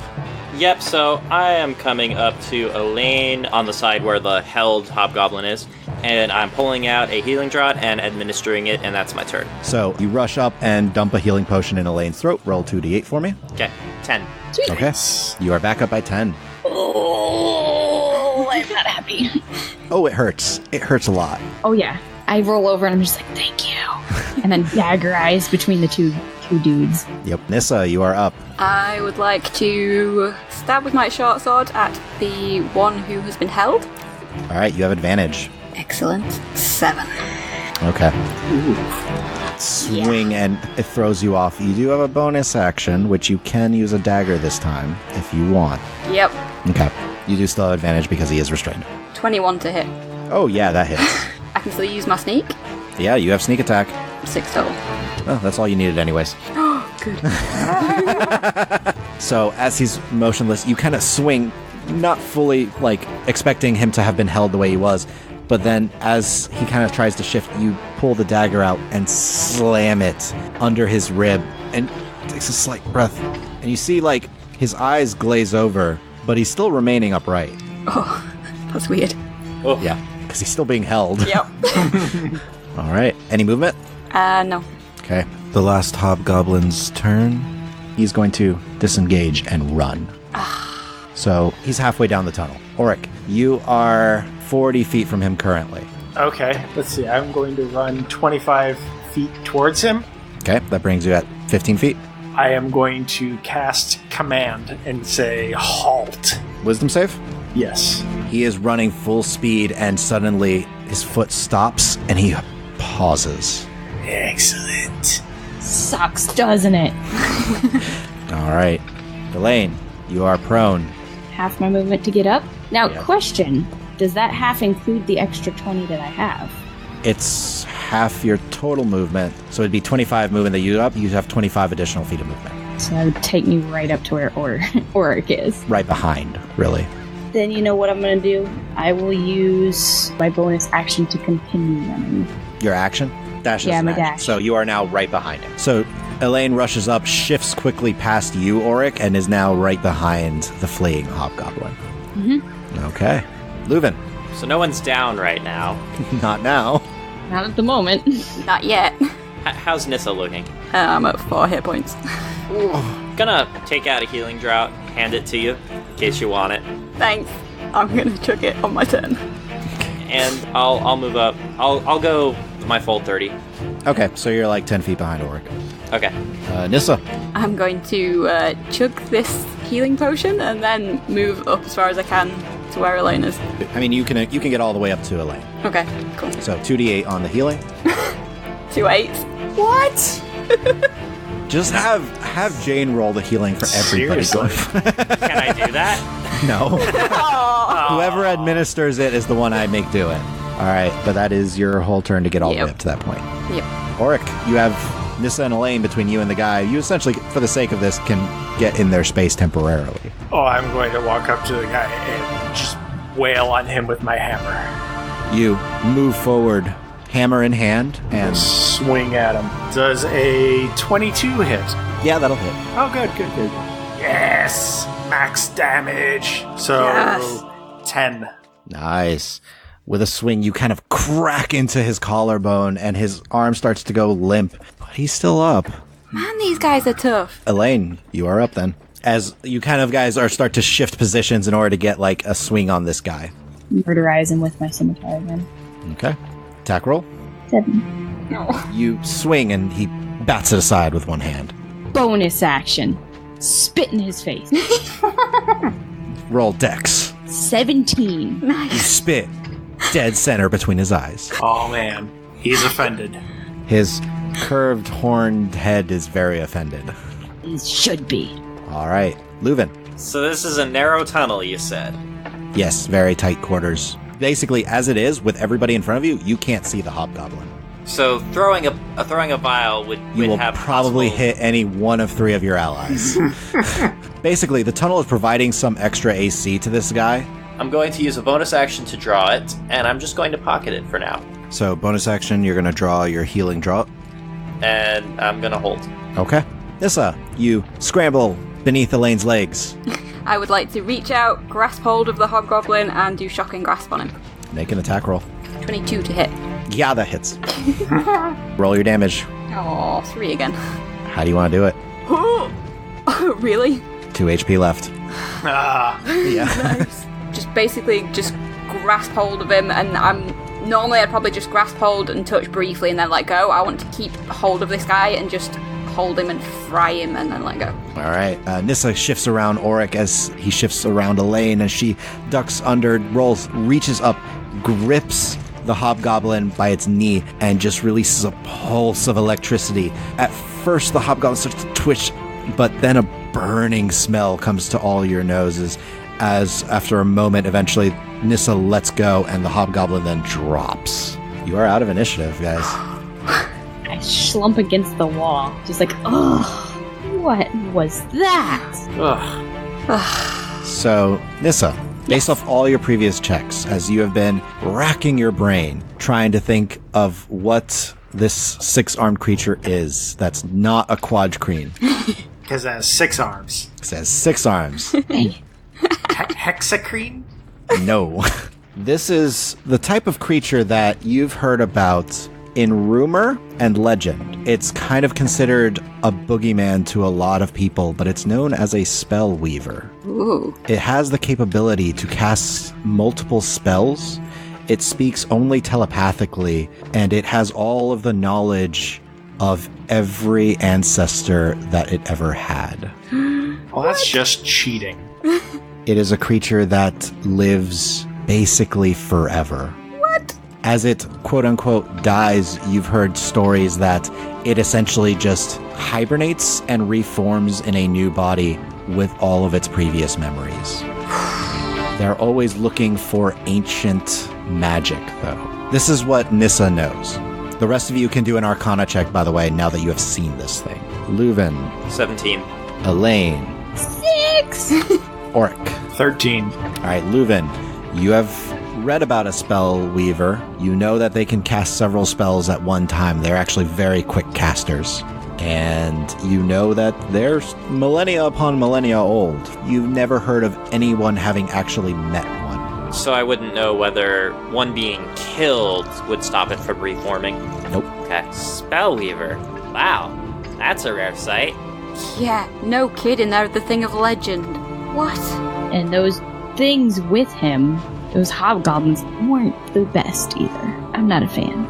Yep, so I am coming up to Elaine on the side where the held hobgoblin is, and I'm pulling out a healing draught and administering it, and that's my turn. So you rush up and dump a healing potion in Elaine's throat. Roll 2d8 for me. Okay, 10. Sweet. Okay. You are back up by 10. Oh, I'm not happy. Oh, it hurts. It hurts a lot. Oh, yeah. I roll over and I'm just like, thank you. And then dagger eyes between the two dudes. Yep. Nissa, you are up. I would like to stab with my short sword at the one who has been held. All right, you have advantage. Excellent. 7. Okay. Swing and it throws you off. You do have a bonus action, which you can use a dagger this time if you want. Yep. Okay. You do still have advantage because he is restrained. 21 to hit. Oh, yeah, that hits. I can still use my sneak. Yeah, you have sneak attack. 6 total. Oh, that's all you needed anyways. Good. So as he's motionless, you kind of swing, not fully like expecting him to have been held the way he was, but then as he kind of tries to shift, you pull the dagger out and slam it under his rib and takes a slight breath. And you see like his eyes glaze over, but he's still remaining upright. Oh, that's weird. Oh. Yeah, because he's still being held. Yep. All right. Any movement? No. Okay. The last hobgoblin's turn. He's going to disengage and run. So he's halfway down the tunnel. Auric, you are 40 feet from him currently. Okay, let's see. I'm going to run 25 feet towards him. Okay, that brings you at 15 feet. I am going to cast Command and say, halt. Wisdom save? Yes. He is running full speed and suddenly his foot stops and he pauses. Excellent. Sucks, doesn't it? All right. Elaine, you are prone. Half my movement to get up. Now, Yeah. question. Does that half include the extra 20 that I have? It's half your total movement. So it'd be 25 movement that you up. You have 25 additional feet of movement. So that would take me right up to where Auric is. Right behind, really. Then you know what I'm going to do? I will use my bonus action to continue running. Your action? Dash is Yeah, an my action. dash. So you are now right behind him. So Elaine rushes up, shifts quickly past you, Auric, and is now right behind the fleeing hobgoblin. Mm-hmm. Okay. Leuven. So no one's down right now. Not now. Not at the moment. Not yet. How's Nissa looking? I'm at 4 hit points. Gonna take out a healing draught, hand it to you, in case you want it. Thanks. I'm gonna chuck it on my turn. And I'll move up. I'll go my full 30. Okay, so you're like 10 feet behind Auric. Okay. Nissa. I'm going to chug this healing potion and then move up as far as I can to where Elaine is. I mean, you can get all the way up to Elaine. Okay, cool. So 2d8 on the healing. 2 8s. What? Just have Jane roll the healing for everybody. Seriously? Can I do that? No. Whoever administers it is the one I make do it. All right, but that is your whole turn to get all the way up to that point. Yep. Auric, you have Nissa and Elaine between you and the guy. You essentially, for the sake of this, can get in their space temporarily. Oh, I'm going to walk up to the guy and just wail on him with my hammer. You move forward, hammer in hand, and Swing at him. Does a 22 hit? yeah, that'll hit. Oh, good. Yes! Max damage. So, Yes. 10. Nice. With a swing, you kind of crack into his collarbone, and his arm starts to go limp, but he's still up. Man, these guys are tough. Elaine, you are up then. As you kind of guys start to shift positions in order to get, like, a swing on this guy. Murderize him with my scimitar again. Okay. Attack roll. 7. No. You swing, and he bats it aside with one hand. Bonus action. Spit in his face. Roll dex. 17. You spit dead center between his eyes. Oh man, he's offended. His curved, horned head is very offended. He should be. All right. Leuven. So this is a narrow tunnel, you said. Yes, very tight quarters. Basically, as it is, with everybody in front of you, you can't see the hobgoblin. So throwing a vial would You will have probably possible- hit any one of 3 of your allies. Basically, the tunnel is providing some extra AC to this guy. I'm going to use a bonus action to draw it, and I'm just going to pocket it for now. So, bonus action, you're going to draw your healing draw. And I'm going to hold. Okay. Nissa, you scramble beneath Elaine's legs. I would like to reach out, grasp hold of the hobgoblin, and do shocking grasp on him. Make an attack roll. 22 to hit. Yeah, that hits. Roll your damage. Oh, 3 again. How do you want to do it? Oh, really? 2 HP left. Ah, Yeah. Just basically just grasp hold of him, and normally I'd probably just grasp hold and touch briefly and then let go. I want to keep hold of this guy and just hold him and fry him and then let go. All right. Nissa shifts around Auric as he shifts around Elaine as she ducks under, rolls, reaches up, grips the hobgoblin by its knee, and just releases a pulse of electricity. At first, the hobgoblin starts to twitch, but then a burning smell comes to all your noses as, after a moment, eventually Nissa lets go and the hobgoblin then drops. You are out of initiative, guys. I slump against the wall. Just like, ugh, what was that? ugh. So, Nissa, based off all your previous checks, as you have been racking your brain trying to think of what this 6-armed creature is that's not a quadcreen. Because it has 6 arms. It says 6 arms. Dang it. Hexacrine? No. This is the type of creature that you've heard about in rumor and legend. It's kind of considered a boogeyman to a lot of people, but it's known as a spellweaver. Ooh. It has the capability to cast multiple spells. It speaks only telepathically, and it has all of the knowledge of every ancestor that it ever had. Well, that's just cheating. It is a creature that lives basically forever. What? As it quote-unquote dies, you've heard stories that it essentially just hibernates and reforms in a new body with all of its previous memories. They're always looking for ancient magic, though. This is what Nissa knows. The rest of you can do an Arcana check, by the way, now that you have seen this thing. Leuven, 17. Elaine, 6! Auric. 13. All right, Leuven, you have read about a spellweaver. You know that they can cast several spells at one time. They're actually very quick casters. And you know that they're millennia upon millennia old. You've never heard of anyone having actually met one. So I wouldn't know whether one being killed would stop it from reforming. Nope. Okay. Spellweaver. Wow. That's a rare sight. Yeah, no kidding, they're the thing of legend. What? And those things with him, those hobgoblins, weren't the best either. I'm not a fan.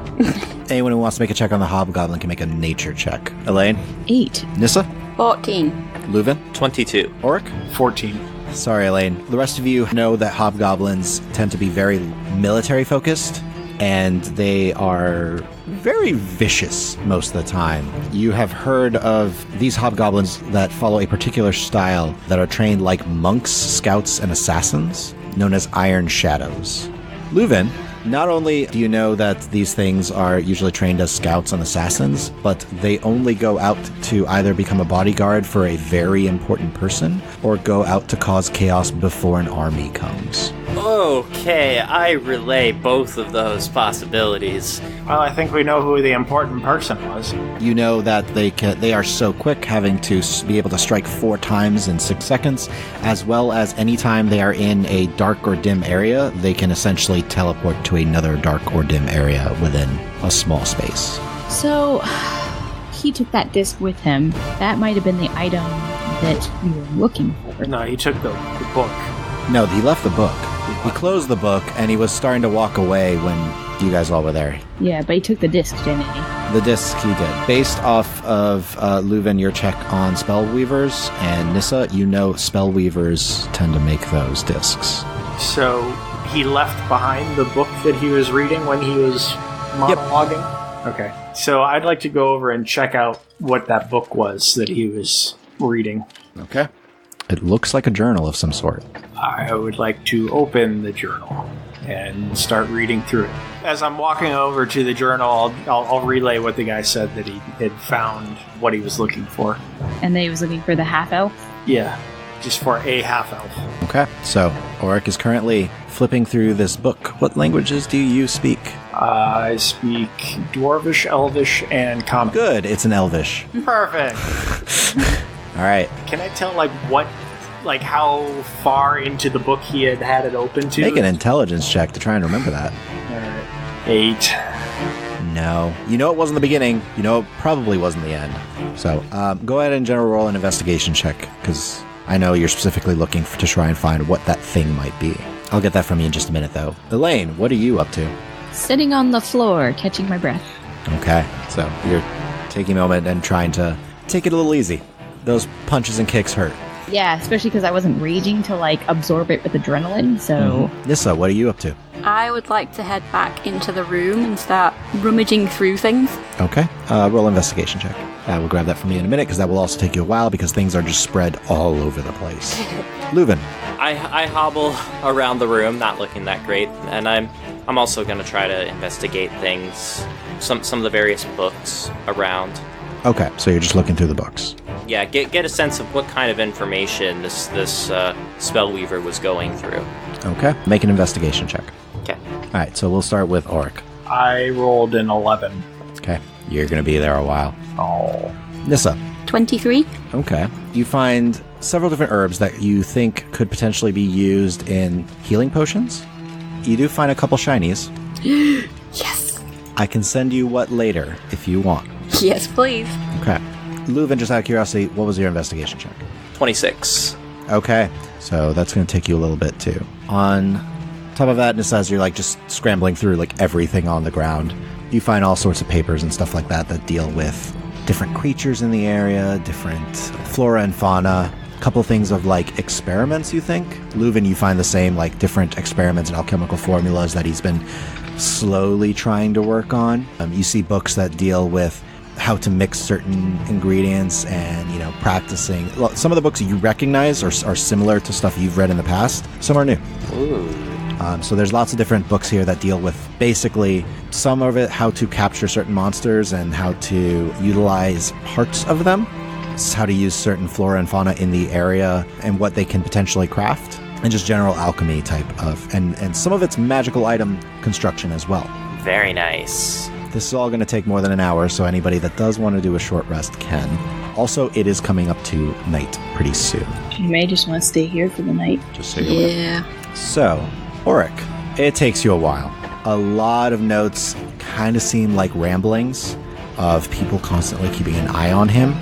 Anyone who wants to make a check on the hobgoblin can make a nature check. Elaine? 8. Nissa? 14. Leuven? 22. Auric? 14. Sorry, Elaine. The rest of you know that hobgoblins tend to be very military focused, and they are very vicious most of the time. You have heard of these hobgoblins that follow a particular style that are trained like monks, scouts, and assassins, known as Iron Shadows. Leuven, not only do you know that these things are usually trained as scouts and assassins, but they only go out to either become a bodyguard for a very important person or go out to cause chaos before an army comes. Okay, I relay both of those possibilities. Well, I think we know who the important person was. You know that they are so quick, having to be able to strike 4 times in 6 seconds, as well as anytime they are in a dark or dim area, they can essentially teleport to another dark or dim area within a small space. So, he took that disc with him. That might have been the item that we were looking for. No, he took the book. No, he left the book. He closed the book, and he was starting to walk away when you guys all were there. Yeah, but he took the disc, didn't he? The disc he did. Based off of Leuven, your check on spellweavers, and Nissa, you know spellweavers tend to make those discs. So he left behind the book that he was reading when he was monologuing? Yep. Okay. So I'd like to go over and check out what that book was that he was reading. Okay. It looks like a journal of some sort. I would like to open the journal and start reading through it. As I'm walking over to the journal, I'll relay what the guy said, that he had found what he was looking for. And then he was looking for the half-elf? Yeah, just for a half-elf. Okay, so Auric is currently flipping through this book. What languages do you speak? I speak Dwarvish, Elvish, and Common. Good, it's an Elvish. Perfect. All right. Can I tell, how far into the book he had it open to? Make an intelligence check to try and remember that. Alright. 8. No. You know it wasn't the beginning. You know it probably wasn't the end. So, go ahead and general roll an investigation check, because I know you're specifically looking to try and find what that thing might be. I'll get that from you in just a minute, though. Elaine, what are you up to? Sitting on the floor, catching my breath. Okay, so you're taking a moment and trying to take it a little easy. Those punches and kicks hurt. Yeah, especially because I wasn't raging to, absorb it with adrenaline, so... Nissa, what are you up to? I would like to head back into the room and start rummaging through things. Okay, roll investigation check. I will grab that from you in a minute, because that will also take you a while, because things are just spread all over the place. Leuven. I hobble around the room, not looking that great, and I'm also going to try to investigate things, some of the various books around. Okay, so you're just looking through the books. Yeah, get a sense of what kind of information this spellweaver was going through. Okay, make an investigation check. Okay. All right, so we'll start with Auric. I rolled an 11. Okay, you're going to be there a while. Oh. Nissa. 23. Okay. You find several different herbs that you think could potentially be used in healing potions. You do find a couple shinies. Yes. I can send you what later if you want. Yes, please. Okay. Leuven, just out of curiosity, what was your investigation check? 26. Okay. So that's going to take you a little bit too. On top of that, Nissa, as you're just scrambling through everything on the ground, you find all sorts of papers and stuff like that deal with different creatures in the area, different flora and fauna, a couple things of experiments, you think. Leuven, you find the same different experiments and alchemical formulas that he's been slowly trying to work on. You see books that deal with how to mix certain ingredients and, practicing. Well, some of the books you recognize are similar to stuff you've read in the past. Some are new. Ooh. So there's lots of different books here that deal with basically some of it, how to capture certain monsters and how to utilize parts of them. It's how to use certain flora and fauna in the area and what they can potentially craft. And just general alchemy type of, and some of it's magical item construction as well. Very nice. This is all going to take more than an hour, so anybody that does want to do a short rest can. Also, it is coming up to night pretty soon. You may just want to stay here for the night. Just so you're aware. So, Auric, it takes you a while. A lot of notes kind of seem like ramblings of people constantly keeping an eye on him.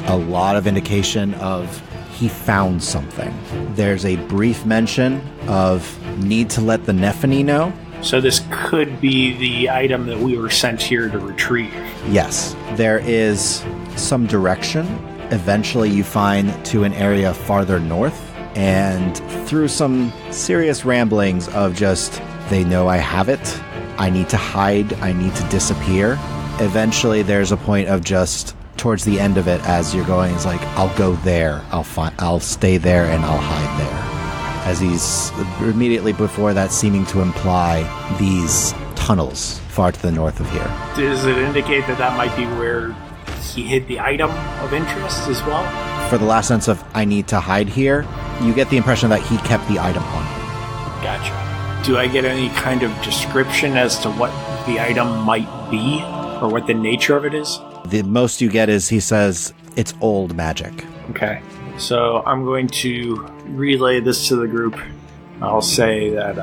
A lot of indication of he found something. There's a brief mention of need to let the Nephany know. So this could be the item that we were sent here to retrieve. Yes, there is some direction. Eventually you find to an area farther north, and through some serious ramblings of just, they know I have it, I need to hide, I need to disappear. Eventually there's a point of just, towards the end of it, as you're going, it's I'll go there, I'll stay there, and I'll hide there. As he's immediately before that seeming to imply these tunnels far to the north of here. Does it indicate that might be where he hid the item of interest as well? For the last sense of, I need to hide here, you get the impression that he kept the item on him. Gotcha. Do I get any kind of description as to what the item might be, or what the nature of it is? The most you get is he says it's old magic. Okay. So I'm going to relay this to the group. I'll say that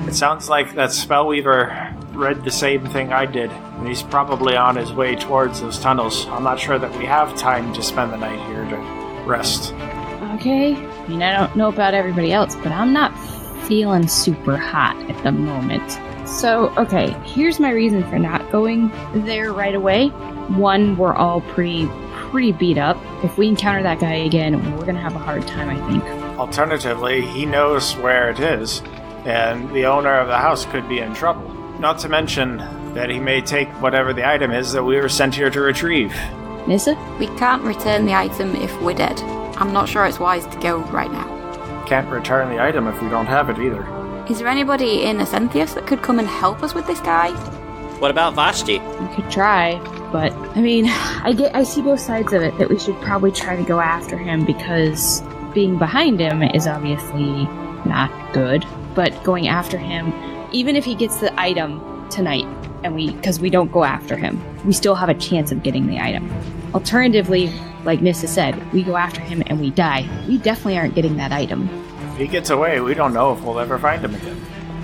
it sounds like that spellweaver read the same thing I did, and he's probably on his way towards those tunnels. I'm not sure that we have time to spend the night here to rest. Okay. I mean, I don't know about everybody else, but I'm not feeling super hot at the moment. So, okay, here's my reason for not going there right away. One, we're all pretty beat up. If we encounter that guy again, we're gonna have a hard time, I think. Alternatively, he knows where it is, and the owner of the house could be in trouble. Not to mention that he may take whatever the item is that we were sent here to retrieve. Nissa? We can't return the item if we're dead. I'm not sure it's wise to go right now. Can't return the item if we don't have it either. Is there anybody in Ascentius that could come and help us with this guy? What about Vashti? We could try, but I mean, I see both sides of it, that we should probably try to go after him because being behind him is obviously not good, but going after him, even if he gets the item tonight, and because we don't go after him, we still have a chance of getting the item. Alternatively, like Nissa said, we go after him and we die. We definitely aren't getting that item. If he gets away, we don't know if we'll ever find him again.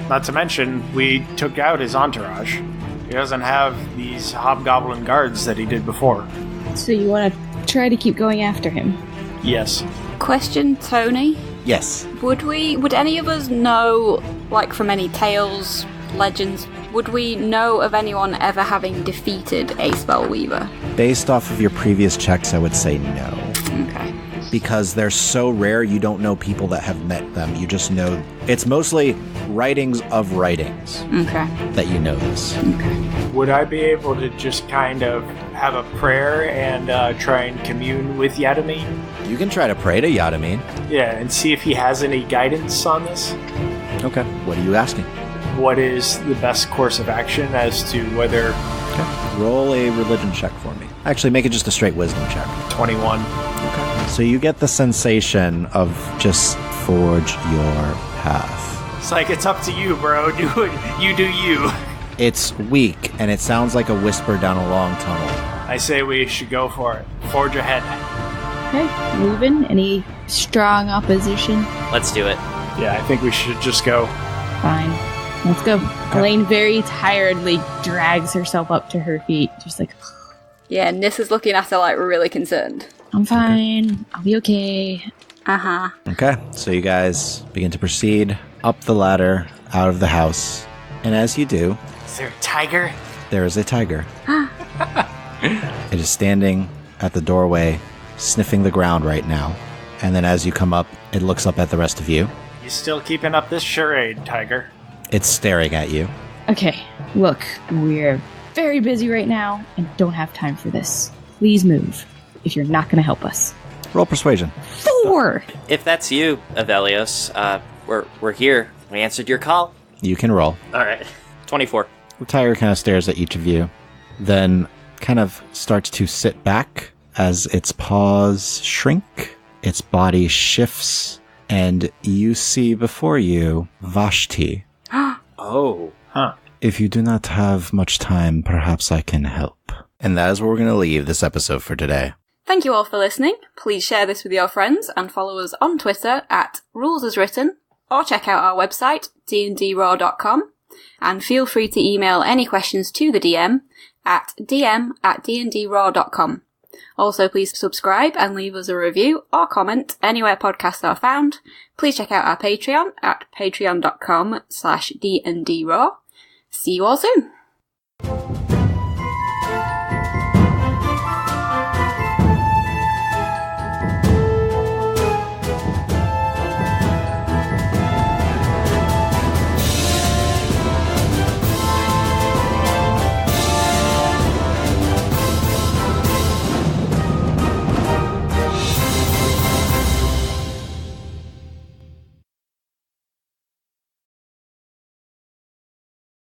Not to mention, we took out his entourage. He doesn't have these hobgoblin guards that he did before. So you want to try to keep going after him? Yes. Question, Tony. Yes. Would any of us know, like from any tales, legends, would we know of anyone ever having defeated a spellweaver? Based off of your previous checks, I would say no. Okay. Because they're so rare, you don't know people that have met them. You just know it's mostly writings of writings that you know this. Okay. Would I be able to just kind of have a prayer and try and commune with Yadamine? You can try to pray to Yadamine. Yeah, and see if he has any guidance on this? Okay. What are you asking? What is the best course of action as to whether... Okay. Roll a religion check for me. Actually, make it just a straight wisdom check. 21. Okay. So you get the sensation of just forge your path. It's like, it's up to you, bro. Do it. You do you. It's weak, and it sounds like a whisper down a long tunnel. I say we should go for it. Forge ahead. Okay, moving. Any strong opposition? Let's do it. Yeah, I think we should just go. Fine. Let's go. Elaine very tiredly drags herself up to her feet. Just like, Yeah, Nissa's looking at her like really concerned. I'm fine. I'll be okay. Uh-huh. Okay, so you guys begin to proceed up the ladder, out of the house. And as you do, Is there a tiger? there is a tiger. It is standing at the doorway, sniffing the ground right now. And then as you come up, it looks up at the rest of you. You still keeping up this charade, tiger? It's staring at you. Okay, look, we're very busy right now and don't have time for this. Please move if you're not going to help us. Roll persuasion. 4! If that's you, Avelios, we're here. We answered your call. You can roll. All right. 24. The tiger kind of stares at each of you, then kind of starts to sit back as its paws shrink, its body shifts, and you see before you Vashti. Oh. Huh. If you do not have much time, perhaps I can help. And that is where we're going to leave this episode for today. Thank you all for listening. Please share this with your friends and follow us on Twitter at rulesaswritten, or check out our website, dndraw.com, and feel free to email any questions to the DM at dm@dndraw.com. Also, please subscribe and leave us a review or comment anywhere podcasts are found. Please check out our Patreon at patreon.com/dndraw. See you all soon!